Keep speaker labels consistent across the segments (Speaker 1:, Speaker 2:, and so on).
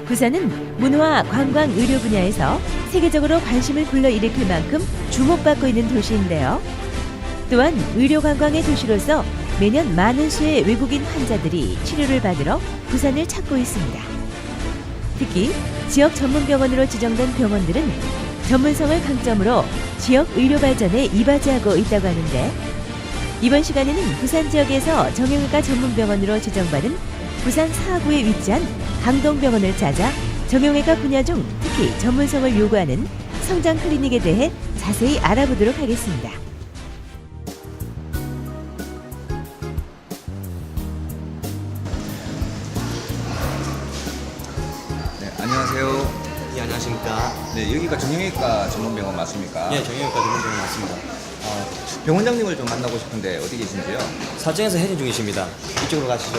Speaker 1: 부산은 문화, 관광, 의료 분야에서 세계적으로 관심을 불러일으킬 만큼 주목받고 있는 도시인데요. 또한 의료 관광의 도시로서 매년 많은 수의 외국인 환자들이 치료를 받으러 부산을 찾고 있습니다. 특히 지역 전문병원으로 지정된 병원들은 전문성을 강점으로 지역 의료 발전에 이바지하고 있다고 하는데, 이번 시간에는 부산 지역에서 정형외과 전문병원으로 지정받은 부산 사구에 위치한 강동병원을 찾아 정형외과 분야 중 특히 전문성을 요구하는 성장 클리닉에 대해 자세히 알아보도록 하겠습니다.
Speaker 2: 네, 안녕하세요.
Speaker 3: 예, 안녕하십니까.
Speaker 2: 네, 여기가 정형외과 전문병원 맞습니까?
Speaker 3: 예, 정형외과 전문병원 맞습니다.
Speaker 2: 병원장님을 좀 만나고 싶은데 어디 계신지요?
Speaker 3: 사정에서 해진 중이십니다. 이쪽으로 가시죠.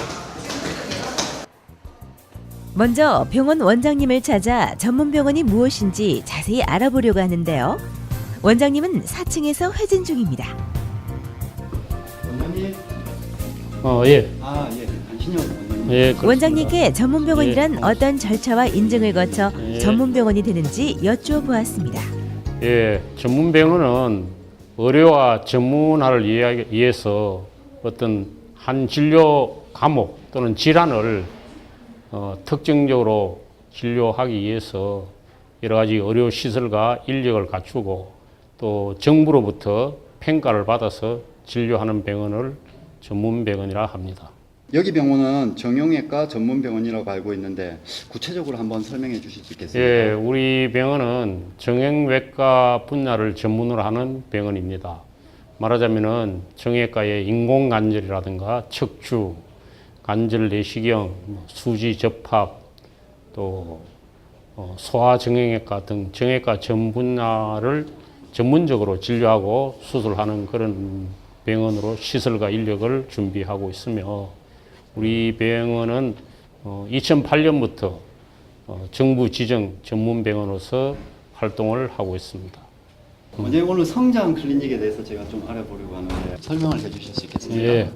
Speaker 1: 먼저 병원 원장님을 찾아 전문병원이 무엇인지 자세히 알아보려고 하는데요. 원장님은 4층에서 회진 중입니다.
Speaker 4: 원장님?
Speaker 5: 예.
Speaker 4: 예. 안신영 원장님.
Speaker 5: 예, 그렇습니다.
Speaker 1: 원장님께 전문병원이란
Speaker 5: 예.
Speaker 1: 어떤 절차와 인증을 거쳐
Speaker 5: 예.
Speaker 1: 전문병원이 되는지 여쭈어보았습니다.
Speaker 5: 예, 전문병원은 의료와 전문화를 위해서 어떤 한 진료 과목 또는 질환을 특정적으로 진료하기 위해서 여러 가지 의료 시설과 인력을 갖추고 또 정부로부터 평가를 받아서 진료하는 병원을 전문병원이라 합니다.
Speaker 4: 여기 병원은 정형외과 전문병원이라고 알고 있는데 구체적으로 한번 설명해 주실 수 있겠습니까?
Speaker 5: 예, 우리 병원은 정형외과 분야를 전문으로 하는 병원입니다. 말하자면은 정형외과의 인공관절이라든가 척추, 관절 내시경, 수지 접합, 또 소아정형외과 등 정형외과 전 분야를 전문적으로 진료하고 수술하는 그런 병원으로 시설과 인력을 준비하고 있으며, 우리 병원은 2008년부터 정부 지정 전문병원으로서 활동을 하고 있습니다.
Speaker 4: 원장님, 오늘 성장 클리닉에 대해서 제가 좀 알아보려고 하는데 설명을 해 주실 수 있겠습니까?
Speaker 5: 예,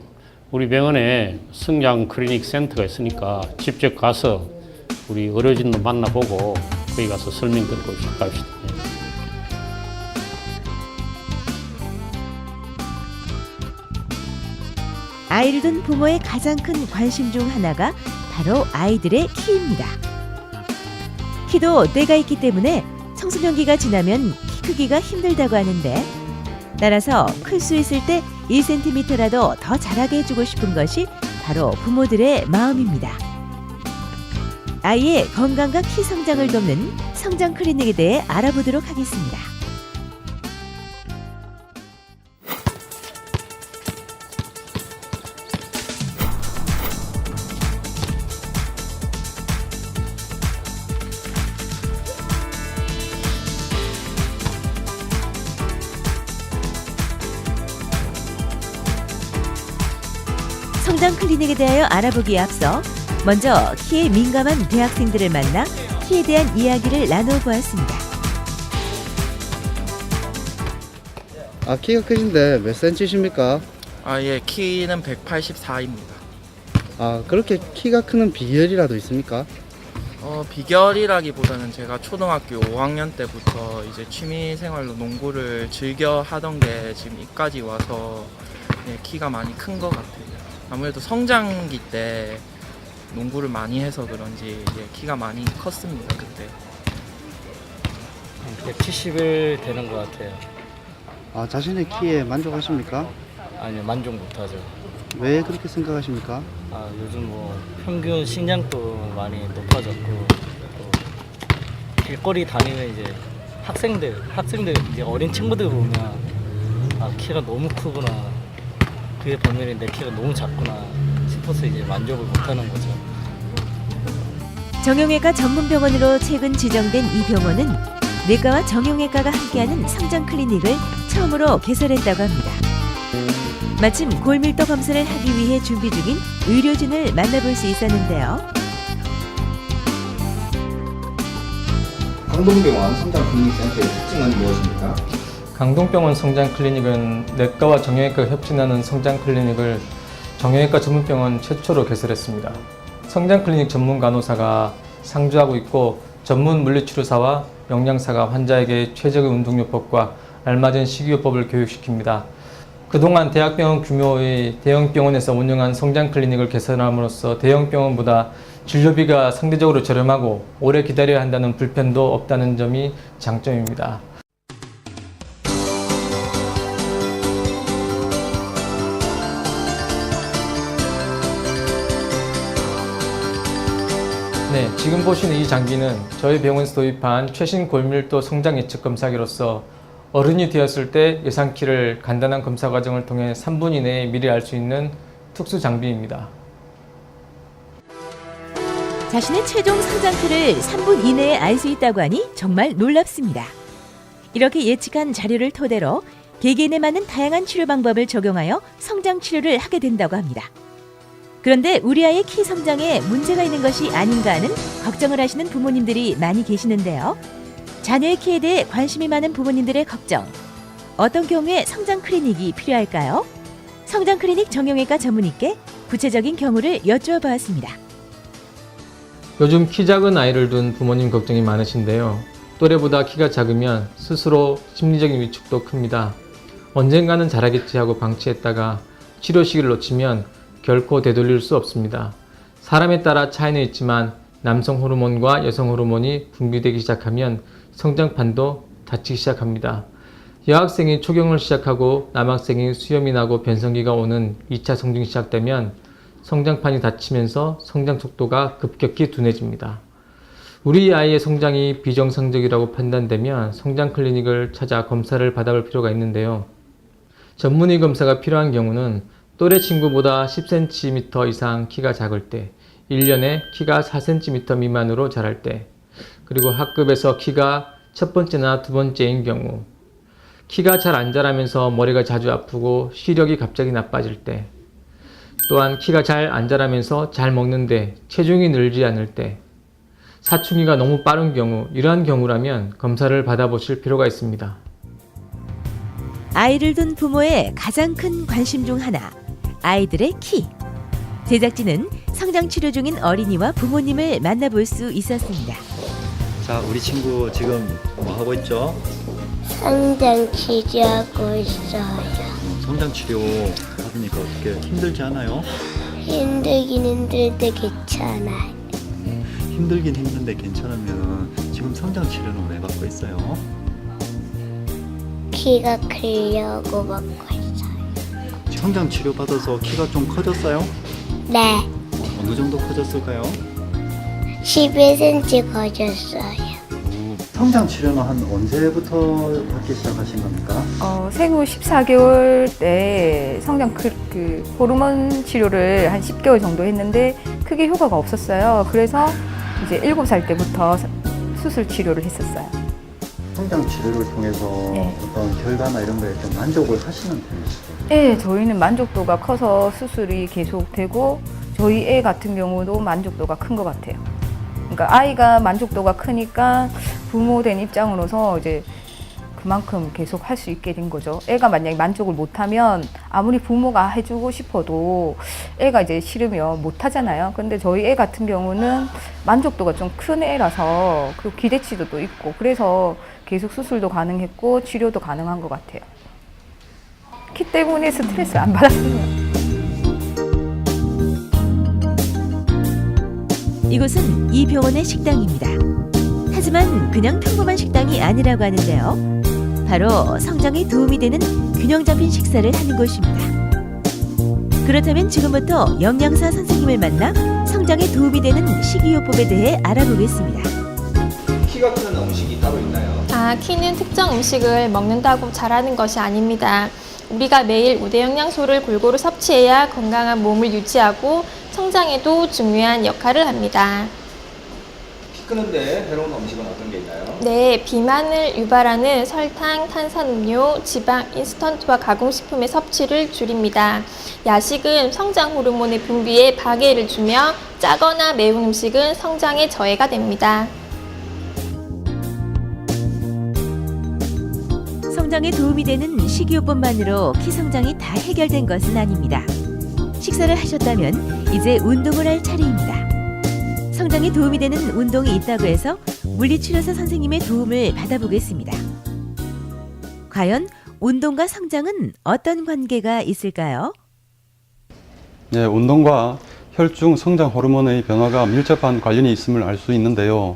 Speaker 5: 우리 병원에 성장 클리닉 센터가 있으니까 직접 가서 우리 의료진도 만나보고 거기 가서 설명 듣고 시작합시다.
Speaker 1: 아이를 둔 부모의 가장 큰 관심 중 하나가 바로 아이들의 키입니다. 키도 때가 있기 때문에 청소년기가 지나면 키 크기가 힘들다고 하는데, 따라서 클 수 있을 때 1cm라도 더 자라게 해주고 싶은 것이 바로 부모들의 마음입니다. 아이의 건강과 키 성장을 돕는 성장 클리닉에 대해 알아보도록 하겠습니다. 성장 클리닉에 대하여 알아보기에 앞서 먼저 키에 민감한 대학생들을 만나 키에 대한 이야기를 나눠보았습니다.
Speaker 4: 키가 크신데 몇 cm십니까?
Speaker 6: 예, 키는 184입니다.
Speaker 4: 그렇게 키가 크는 비결이라도 있습니까?
Speaker 6: 비결이라기보다는 제가 초등학교 5학년 때부터 이제 취미 생활로 농구를 즐겨 하던 게 지금 이까지 와서 키가 많이 큰 것 같아요. 아무래도 성장기 때 농구를 많이 해서 그런지 이제 키가 많이 컸습니다, 그때.
Speaker 7: 170일 되는 것 같아요.
Speaker 4: 자신의 키에 만족하십니까?
Speaker 7: 아니요, 만족 못하죠.
Speaker 4: 왜 그렇게 생각하십니까?
Speaker 7: 요즘 평균 신장도 많이 높아졌고, 또 길거리 다니는 이제 학생들 이제 어린 친구들 보면 키가 너무 크구나, 그게 보면 내 키가 너무 작구나 싶어서 이제 만족을 못하는 거죠.
Speaker 1: 정형외과 전문병원으로 최근 지정된 이 병원은 내과와 정형외과가 함께하는 성장 클리닉을 처음으로 개설했다고 합니다. 마침 골밀도 검사를 하기 위해 준비 중인 의료진을 만나볼 수 있었는데요.
Speaker 2: 강동병원 성장 클리닉 센터의 특징은 무엇입니까?
Speaker 8: 강동병원 성장 클리닉은 내과와 정형외과가 협진하는 성장 클리닉을 정형외과 전문병원 최초로 개설했습니다. 성장클리닉 전문 간호사가 상주하고 있고 전문 물리치료사와 영양사가 환자에게 최적의 운동요법과 알맞은 식이요법을 교육시킵니다. 그동안 대학병원 규모의 대형병원에서 운영한 성장클리닉을 개설함으로써 대형병원보다 진료비가 상대적으로 저렴하고 오래 기다려야 한다는 불편도 없다는 점이 장점입니다. 네, 지금 보시는 이 장비는 저희 병원에서 도입한 최신 골밀도 성장 예측 검사기로서 어른이 되었을 때 예상 키를 간단한 검사 과정을 통해 3분 이내에 미리 알 수 있는 특수 장비입니다.
Speaker 1: 자신의 최종 성장키를 3분 이내에 알 수 있다고 하니 정말 놀랍습니다. 이렇게 예측한 자료를 토대로 개개인에 맞는 다양한 치료 방법을 적용하여 성장 치료를 하게 된다고 합니다. 그런데 우리 아이의 키 성장에 문제가 있는 것이 아닌가 하는 걱정을 하시는 부모님들이 많이 계시는데요. 자녀의 키에 대해 관심이 많은 부모님들의 걱정. 어떤 경우에 성장 클리닉이 필요할까요? 성장 클리닉 정형외과 전문의께 구체적인 경우를 여쭈어 보았습니다.
Speaker 8: 요즘 키 작은 아이를 둔 부모님 걱정이 많으신데요. 또래보다 키가 작으면 스스로 심리적인 위축도 큽니다. 언젠가는 자라겠지 하고 방치했다가 치료 시기를 놓치면 결코 되돌릴 수 없습니다. 사람에 따라 차이는 있지만 남성 호르몬과 여성 호르몬이 분비되기 시작하면 성장판도 닫히기 시작합니다. 여학생이 초경을 시작하고 남학생이 수염이 나고 변성기가 오는 2차 성징이 시작되면 성장판이 닫히면서 성장 속도가 급격히 둔해집니다. 우리 아이의 성장이 비정상적이라고 판단되면 성장 클리닉을 찾아 검사를 받아볼 필요가 있는데요. 전문의 검사가 필요한 경우는 또래 친구보다 10cm 이상 키가 작을 때, 1년에 키가 4cm 미만으로 자랄 때, 그리고 학급에서 키가 첫 번째나 두 번째인 경우, 키가 잘 안 자라면서 머리가 자주 아프고 시력이 갑자기 나빠질 때, 또한 키가 잘 안 자라면서 잘 먹는데 체중이 늘지 않을 때, 사춘기가 너무 빠른 경우, 이러한 경우라면 검사를 받아보실 필요가 있습니다.
Speaker 1: 아이를 둔 부모의 가장 큰 관심 중 하나, 아이들의 키. 제작진은 성장 치료 중인 어린이와 부모님을 만나볼 수 있었습니다.
Speaker 4: 자, 우리 친구 지금 뭐 하고 있죠?
Speaker 9: 성장 치료하고 있어요.
Speaker 4: 성장 치료 받으니까 어떻게 힘들지 않아요?
Speaker 9: 힘들긴 힘들데 괜찮아요.
Speaker 4: 힘들긴 힘든데 괜찮으면 지금 성장 치료는 왜 받고 있어요?
Speaker 9: 키가 크려고 먹고 있어요.
Speaker 4: 성장 치료 받아서 키가 좀 커졌어요?
Speaker 9: 네,
Speaker 4: 어느 정도 커졌을까요?
Speaker 9: 11cm 커졌어요.
Speaker 4: 성장 치료는 한 언제부터 받기 시작하신 겁니까?
Speaker 10: 생후 14개월 때 성장 호르몬 치료를 한 10개월 정도 했는데 크게 효과가 없었어요. 그래서 이제 7살 때부터 수술 치료를 했었어요.
Speaker 4: 성장 치료를 통해서
Speaker 10: 네.
Speaker 4: 어떤 결과나 이런 거에 좀 만족을 하시는 편이시죠?
Speaker 10: 네, 저희는 만족도가 커서 수술이 계속되고 저희 애 같은 경우도 만족도가 큰 것 같아요. 그러니까 아이가 만족도가 크니까 부모 된 입장으로서 이제 그만큼 계속 할 수 있게 된 거죠. 애가 만약에 만족을 못하면 아무리 부모가 해주고 싶어도 애가 이제 싫으면 못 하잖아요. 근데 저희 애 같은 경우는 만족도가 좀 큰 애라서 그리고 기대치도 있고 그래서 계속 수술도 가능했고 치료도 가능한 것 같아요. 키 때문에 스트레스 안 받았어요.
Speaker 1: 이곳은 이 병원의 식당입니다. 하지만 그냥 평범한 식당이 아니라고 하는데요. 바로 성장에 도움이 되는 균형 잡힌 식사를 하는 곳입니다. 그렇다면 지금부터 영양사 선생님을 만나 성장에 도움이 되는 식이요법에 대해 알아보겠습니다.
Speaker 2: 키가 크는 음식이 따로 있나요?
Speaker 11: 키는 특정 음식을 먹는다고 자라는 것이 아닙니다. 우리가 매일 우대 영양소를 골고루 섭취해야 건강한 몸을 유지하고 성장에도 중요한 역할을 합니다.
Speaker 2: 키 크는데 해로운 음식은 어떤 게 있나요?
Speaker 11: 네, 비만을 유발하는 설탕, 탄산음료, 지방, 인스턴트와 가공식품의 섭취를 줄입니다. 야식은 성장 호르몬의 분비에 방해를 주며 짜거나 매운 음식은 성장에 저해가 됩니다.
Speaker 1: 성장에 도움이 되는 식이요법만으로 키 성장이 다 해결된 것은 아닙니다. 식사를 하셨다면 이제 운동을 할 차례입니다. 성장에 도움이 되는 운동이 있다고 해서 물리치료사 선생님의 도움을 받아보겠습니다. 과연 운동과 성장은 어떤 관계가 있을까요?
Speaker 12: 네, 운동과 혈중 성장 호르몬의 변화가 밀접한 관련이 있음을 알 수 있는데요.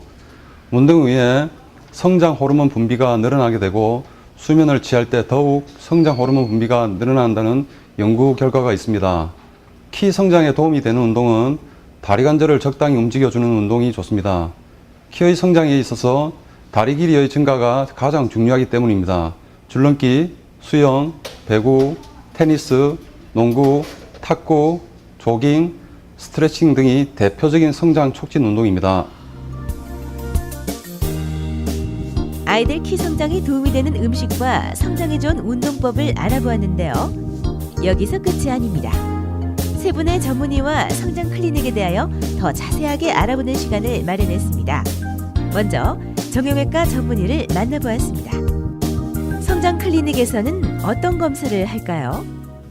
Speaker 12: 운동 후에 성장 호르몬 분비가 늘어나게 되고 수면을 취할 때 더욱 성장 호르몬 분비가 늘어난다는 연구 결과가 있습니다. 키 성장에 도움이 되는 운동은 다리 관절을 적당히 움직여주는 운동이 좋습니다. 키의 성장에 있어서 다리 길이의 증가가 가장 중요하기 때문입니다. 줄넘기, 수영, 배구, 테니스, 농구, 탁구, 조깅, 스트레칭 등이 대표적인 성장 촉진 운동입니다.
Speaker 1: 아이들 키 성장에 도움이 되는 음식과 성장에 좋은 운동법을 알아보았는데요. 여기서 끝이 아닙니다. 세 분의 전문의와 성장 클리닉에 대하여 더 자세하게 알아보는 시간을 마련했습니다. 먼저 정형외과 전문의를 만나보았습니다. 성장 클리닉에서는 어떤 검사를 할까요?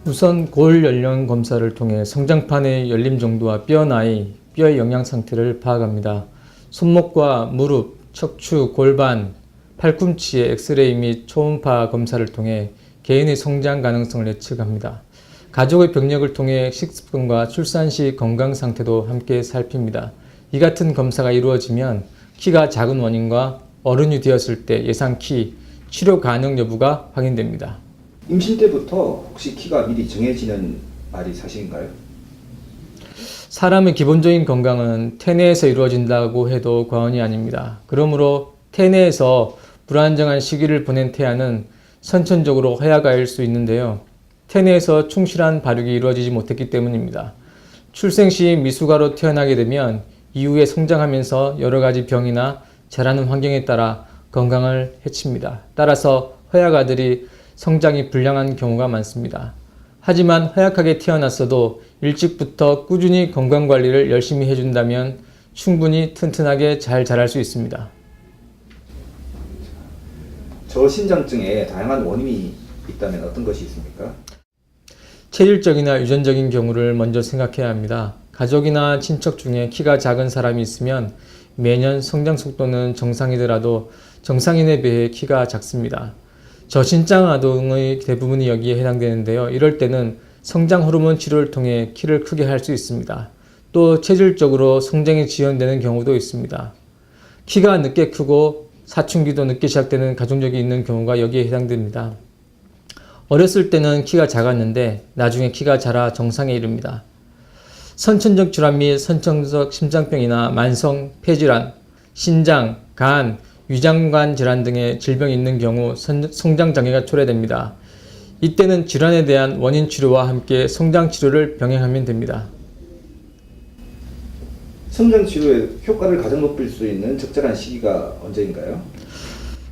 Speaker 8: 우선 골 연령 검사를 통해 성장판의 열림 정도와 뼈 나이, 뼈의 영양 상태를 파악합니다. 손목과 무릎, 척추, 골반, 팔꿈치의 엑스레이 및 초음파 검사를 통해 개인의 성장 가능성을 예측합니다. 가족의 병력을 통해 식습관과 출산 시 건강 상태도 함께 살핍니다. 이 같은 검사가 이루어지면 키가 작은 원인과 어른이 되었을 때 예상 키, 치료 가능 여부가 확인됩니다.
Speaker 2: 임신 때부터 혹시 키가 미리 정해지는 말이 사실인가요?
Speaker 8: 사람의 기본적인 건강은 태내에서 이루어진다고 해도 과언이 아닙니다. 그러므로 태내에서 불안정한 시기를 보낸 태아는 선천적으로 허약아일 수 있는데요. 태내에서 충실한 발육이 이루어지지 못했기 때문입니다. 출생 시 미숙아로 태어나게 되면 이후에 성장하면서 여러 가지 병이나 자라는 환경에 따라 건강을 해칩니다. 따라서 허약아들이 성장이 불량한 경우가 많습니다. 하지만 허약하게 태어났어도 일찍부터 꾸준히 건강관리를 열심히 해준다면 충분히 튼튼하게 잘 자랄 수 있습니다.
Speaker 2: 저신장증에 다양한 원인이 있다면 어떤 것이 있습니까?
Speaker 8: 체질적이나 유전적인 경우를 먼저 생각해야 합니다. 가족이나 친척 중에 키가 작은 사람이 있으면 매년 성장 속도는 정상이더라도 정상인에 비해 키가 작습니다. 저신장 아동의 대부분이 여기에 해당되는데요. 이럴 때는 성장 호르몬 치료를 통해 키를 크게 할 수 있습니다. 또 체질적으로 성장이 지연되는 경우도 있습니다. 키가 늦게 크고 사춘기도 늦게 시작되는 가족력이 있는 경우가 여기에 해당됩니다. 어렸을 때는 키가 작았는데 나중에 키가 자라 정상에 이릅니다. 선천적 질환 및 선천적 심장병이나 만성 폐질환, 신장, 간, 위장관 질환 등의 질병이 있는 경우 성장 장애가 초래됩니다. 이때는 질환에 대한 원인 치료와 함께 성장 치료를 병행하면 됩니다.
Speaker 2: 성장 치료에 효과를 가장 높일 수 있는 적절한 시기가 언제인가요?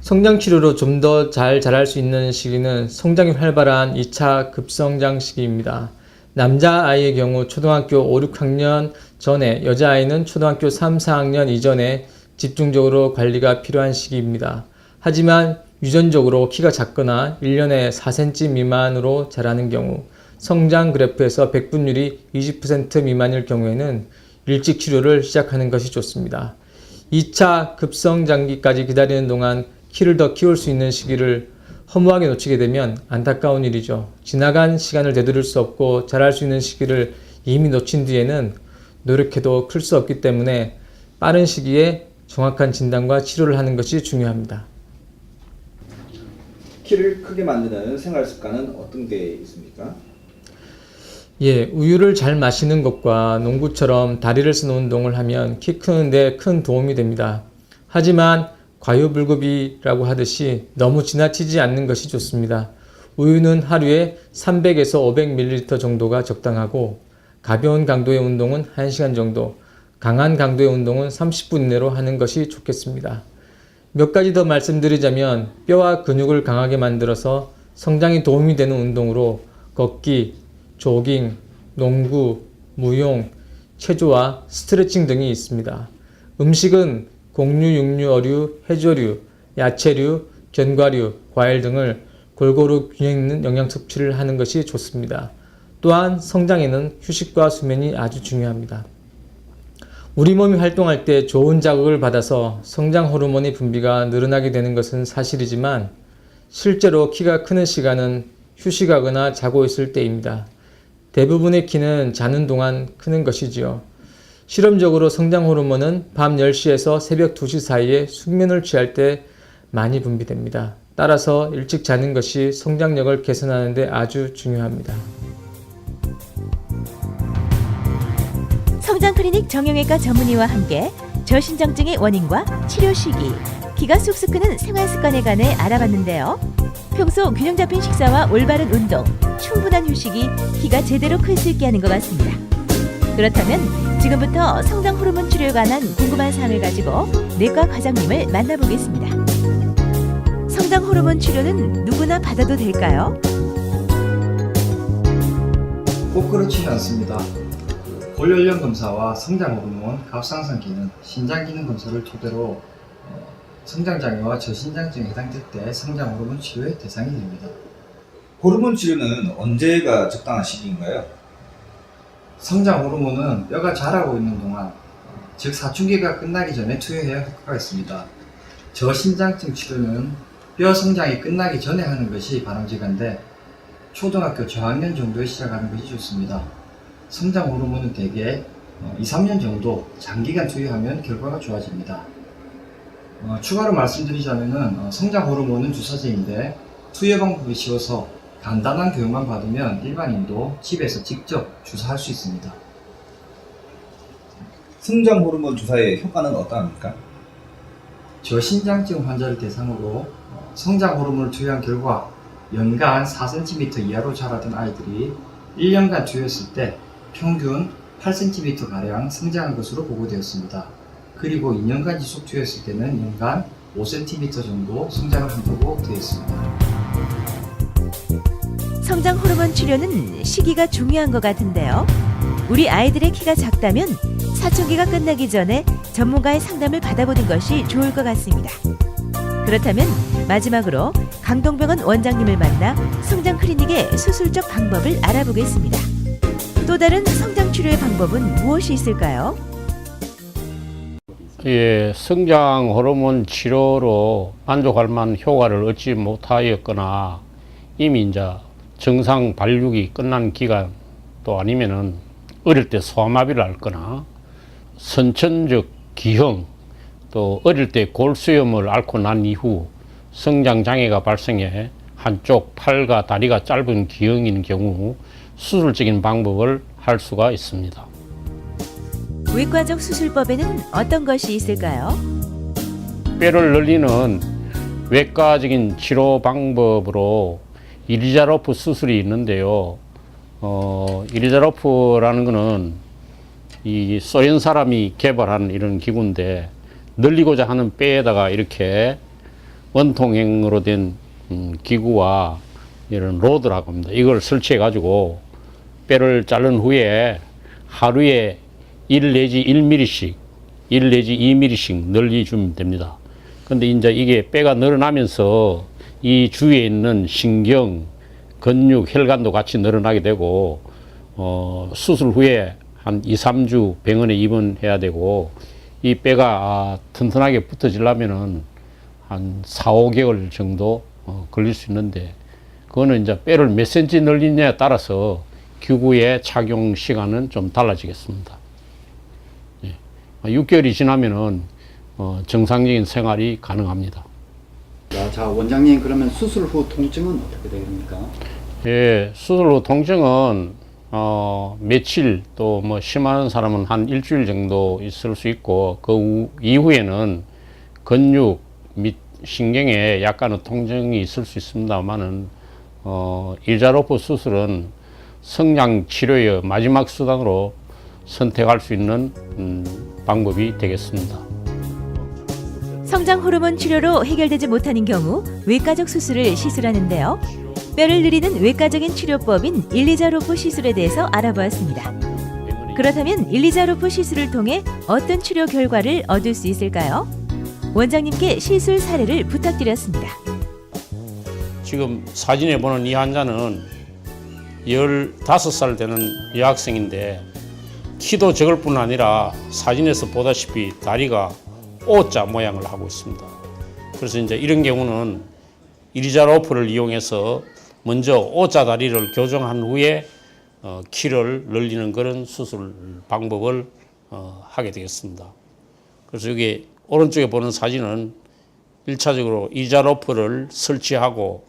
Speaker 8: 성장 치료로 좀 더 잘 자랄 수 있는 시기는 성장이 활발한 2차 급성장 시기입니다. 남자아이의 경우 초등학교 5, 6학년 전에, 여자아이는 초등학교 3, 4학년 이전에 집중적으로 관리가 필요한 시기입니다. 하지만 유전적으로 키가 작거나 1년에 4cm 미만으로 자라는 경우, 성장 그래프에서 백분율이 20% 미만일 경우에는 일찍 치료를 시작하는 것이 좋습니다. 2차 급성장기까지 기다리는 동안 키를 더 키울 수 있는 시기를 허무하게 놓치게 되면 안타까운 일이죠. 지나간 시간을 되돌릴 수 없고 자랄 수 있는 시기를 이미 놓친 뒤에는 노력해도 클 수 없기 때문에 빠른 시기에 정확한 진단과 치료를 하는 것이 중요합니다.
Speaker 2: 키를 크게 만드는 생활 습관은 어떤 게 있습니까?
Speaker 8: 우유를 잘 마시는 것과 농구처럼 다리를 쓰는 운동을 하면 키 크는데 큰 도움이 됩니다. 하지만 과유불급이라고 하듯이 너무 지나치지 않는 것이 좋습니다. 우유는 하루에 300에서 500ml 정도가 적당하고 가벼운 강도의 운동은 1시간 정도, 강한 강도의 운동은 30분 이내로 하는 것이 좋겠습니다. 몇 가지 더 말씀드리자면 뼈와 근육을 강하게 만들어서 성장에 도움이 되는 운동으로 걷기, 조깅, 농구, 무용, 체조와 스트레칭 등이 있습니다. 음식은 곡류, 육류, 어류, 해조류, 야채류, 견과류, 과일 등을 골고루 균형 있는 영양 섭취를 하는 것이 좋습니다. 또한 성장에는 휴식과 수면이 아주 중요합니다. 우리 몸이 활동할 때 좋은 자극을 받아서 성장 호르몬의 분비가 늘어나게 되는 것은 사실이지만 실제로 키가 크는 시간은 휴식하거나 자고 있을 때입니다. 대부분의 키는 자는 동안 크는 것이지요. 실험적으로 성장 호르몬은 밤 10시에서 새벽 2시 사이에 숙면을 취할 때 많이 분비됩니다. 따라서 일찍 자는 것이 성장력을 개선하는 데 아주 중요합니다.
Speaker 1: 성장클리닉 정형외과 전문의와 함께 저신장증의 원인과 치료 시기, 키가 쑥쑥 크는 생활습관에 관해 알아봤는데요. 평소 균형 잡힌 식사와 올바른 운동, 충분한 휴식이 키가 제대로 클 수 있게 하는 것 같습니다. 그렇다면 지금부터 성장 호르몬 치료에 관한 궁금한 사항을 가지고 내과 과장님을 만나보겠습니다. 성장 호르몬 치료는 누구나 받아도 될까요?
Speaker 2: 꼭 그렇지는 않습니다. 골연령 검사와 성장 호르몬, 갑상선 기능, 신장 기능 검사를 토대로 성장장애와 저신장증에 해당될 때 성장 호르몬 치료의 대상이 됩니다. 호르몬 치료는 언제가 적당한 시기인가요? 성장 호르몬은 뼈가 자라고 있는 동안, 즉 사춘기가 끝나기 전에 투여해야 효과가 있습니다. 저신장증 치료는 뼈 성장이 끝나기 전에 하는 것이 바람직한데 초등학교 저학년 정도에 시작하는 것이 좋습니다. 성장 호르몬은 대개 2-3년 정도 장기간 투여하면 결과가 좋아집니다. 추가로 말씀드리자면 성장 호르몬은 주사제인데 투여 방법이 쉬워서 간단한 교육만 받으면 일반인도 집에서 직접 주사할 수 있습니다.
Speaker 13: 성장 호르몬 주사의 효과는 어떠합니까?
Speaker 2: 저신장증 환자를 대상으로 성장 호르몬을 투여한 결과 연간 4cm 이하로 자라던 아이들이 1년간 투여했을 때 평균 8cm가량 성장한 것으로 보고되었습니다. 그리고 2년간 지속 투여했을 때는 연간 5cm 정도 성장을 한다고 되어 있습니다.
Speaker 1: 성장 호르몬 치료는 시기가 중요한 것 같은데요. 우리 아이들의 키가 작다면 사춘기가 끝나기 전에 전문가의 상담을 받아보는 것이 좋을 것 같습니다. 그렇다면 마지막으로 강동병원 원장님을 만나 성장 클리닉의 수술적 방법을 알아보겠습니다. 또 다른 성장 치료의 방법은 무엇이 있을까요?
Speaker 5: 예, 성장 호르몬 치료로 만족할 만한 효과를 얻지 못하였거나 이미 이제 정상 발육이 끝난 기간 또 아니면은 어릴 때 소아마비를 앓거나 선천적 기형 또 어릴 때 골수염을 앓고 난 이후 성장 장애가 발생해 한쪽 팔과 다리가 짧은 기형인 경우 수술적인 방법을 할 수가 있습니다.
Speaker 1: 외과적 수술법에는 어떤 것이 있을까요?
Speaker 5: 뼈를 늘리는 외과적인 치료 방법으로 이리자로프 수술이 있는데요. 이리자로프라는 것은 이 소련 사람이 개발한 이런 기구인데 늘리고자 하는 뼈에다가 이렇게 원통형으로 된 기구와 이런 로드라고 합니다. 이걸 설치해 가지고 뼈를 자른 후에 하루에 1 내지 1mm씩, 1 내지 2mm씩 늘려주면 됩니다. 근데 이제 이게 뼈가 늘어나면서 이 주위에 있는 신경, 근육, 혈관도 같이 늘어나게 되고, 수술 후에 한 2-3주 병원에 입원해야 되고, 이 뼈가 튼튼하게 붙어지려면은 한 4-5개월 정도 걸릴 수 있는데, 그거는 이제 뼈를 몇 cm 늘리냐에 따라서 기구의 착용 시간은 좀 달라지겠습니다. 6개월이 지나면은 정상적인 생활이 가능합니다.
Speaker 4: 자, 원장님 그러면 수술 후 통증은 어떻게 됩니까?
Speaker 5: 예, 수술 후 통증은 며칠 또 뭐 심한 사람은 한 일주일 정도 있을 수 있고 그 이후에는 근육 및 신경에 약간의 통증이 있을 수 있습니다만은 이리자로프 수술은 성장 치료의 마지막 수단으로 선택할 수 있는 방법이 되겠습니다.
Speaker 1: 성장 호르몬 치료로 해결되지 못하는 경우 외과적 수술을 시술하는데요. 뼈를 늘리는 외과적인 치료법인 일리자로프 시술에 대해서 알아보았습니다. 그렇다면 일리자로프 시술을 통해 어떤 치료 결과를 얻을 수 있을까요? 원장님께 시술 사례를 부탁드렸습니다.
Speaker 5: 지금 사진에 보는 이 환자는 15살 되는 여학생인데 키도 적을 뿐 아니라 사진에서 보다시피 다리가 O자 모양을 하고 있습니다. 그래서 이제 이런 경우는 이리자 로프를 이용해서 먼저 O자 다리를 교정한 후에 키를 늘리는 그런 수술 방법을 하게 되겠습니다. 그래서 여기 오른쪽에 보는 사진은 1차적으로 이리자 로프를 설치하고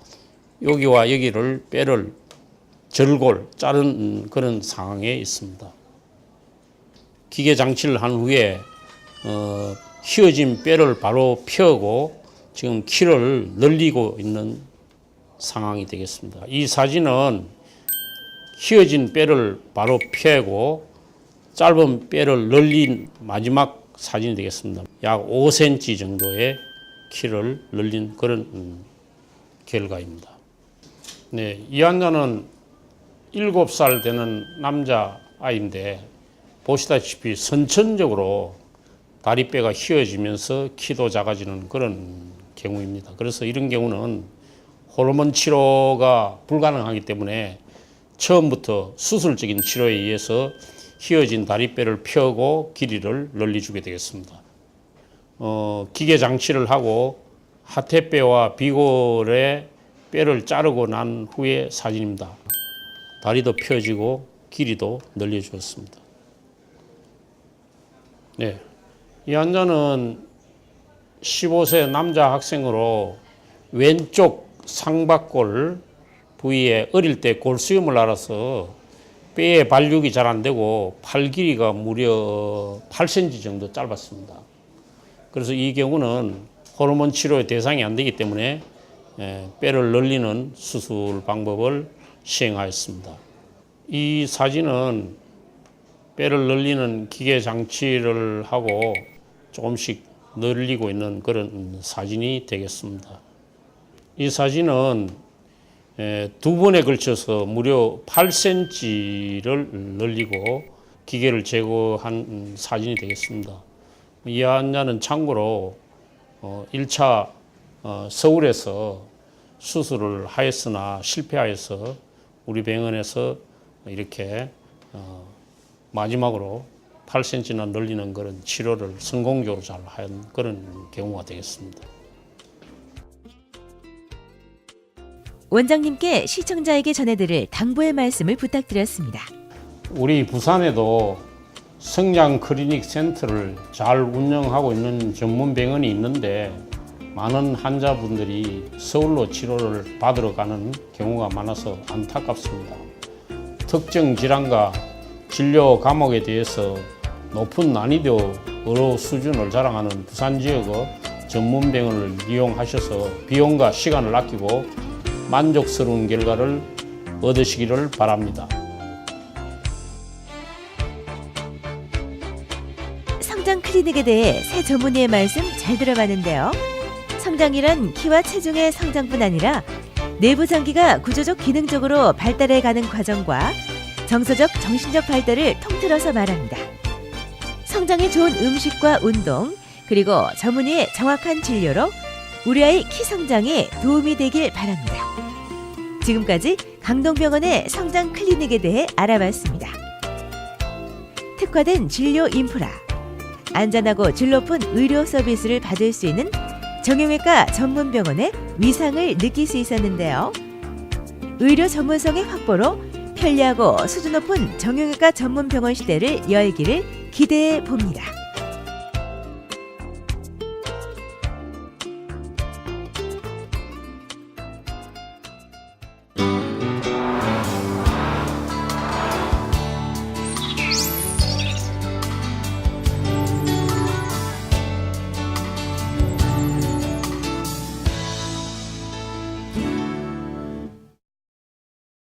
Speaker 5: 여기와 여기를 뼈를 절골 자른 그런 상황에 있습니다. 기계 장치를 한 후에 휘어진 뼈를 바로 펴고 지금 키를 늘리고 있는 상황이 되겠습니다. 이 사진은 휘어진 뼈를 바로 펴고 짧은 뼈를 늘린 마지막 사진이 되겠습니다. 약 5cm 정도의 키를 늘린 그런 결과입니다. 네, 이 환자는 7살 되는 남자아이인데 보시다시피 선천적으로 다리뼈가 휘어지면서 키도 작아지는 그런 경우입니다. 그래서 이런 경우는 호르몬 치료가 불가능하기 때문에 처음부터 수술적인 치료에 의해서 휘어진 다리뼈를 펴고 길이를 늘려주게 되겠습니다. 기계 장치를 하고 하태뼈와 비골의 뼈를 자르고 난 후의 사진입니다. 다리도 펴지고 길이도 늘려주었습니다. 네, 이 환자는 15세 남자 학생으로 왼쪽 상박골 부위에 어릴 때 골수염을 앓아서 뼈에 발육이 잘 안 되고 팔 길이가 무려 8cm 정도 짧았습니다. 그래서 이 경우는 호르몬 치료의 대상이 안 되기 때문에 뼈를 늘리는 수술 방법을 시행하였습니다. 이 사진은 뼈를 늘리는 기계 장치를 하고 조금씩 늘리고 있는 그런 사진이 되겠습니다. 이 사진은 두 번에 걸쳐서 무려 8cm를 늘리고 기계를 제거한 사진이 되겠습니다. 이 환자는 참고로 1차 서울에서 수술을 하였으나 실패하여서 우리 병원에서 이렇게 마지막으로 8cm나 늘리는 그런 치료를 성공적으로 잘 한 그런 경우가 되겠습니다.
Speaker 1: 원장님께 시청자에게 전해드릴 당부의 말씀을 부탁드렸습니다.
Speaker 5: 우리 부산에도 성장 클리닉 센터를 잘 운영하고 있는 전문 병원이 있는데 많은 환자분들이 서울로 치료를 받으러 가는 경우가 많아서 안타깝습니다. 특정 질환과 진료 과목에 대해서 높은 난이도 의료 수준을 자랑하는 부산 지역의 전문 병원을 이용하셔서 비용과 시간을 아끼고 만족스러운 결과를 얻으시기를 바랍니다.
Speaker 1: 성장 클리닉에 대해 새 전문의의 말씀 잘 들어봤는데요. 성장이란 키와 체중의 성장뿐 아니라 내부 장기가 구조적 기능적으로 발달해가는 과정과 정서적 정신적 발달을 통틀어서 말합니다. 성장에 좋은 음식과 운동 그리고 전문의의 정확한 진료로 우리 아이 키 성장에 도움이 되길 바랍니다. 지금까지 강동병원의 성장 클리닉에 대해 알아봤습니다. 특화된 진료 인프라, 안전하고 질 높은 의료 서비스를 받을 수 있는 정형외과 전문병원의 위상을 느낄 수 있었는데요. 의료 전문성의 확보로 편리하고 수준 높은 정형외과 전문병원 시대를 열기를 기대해 봅니다.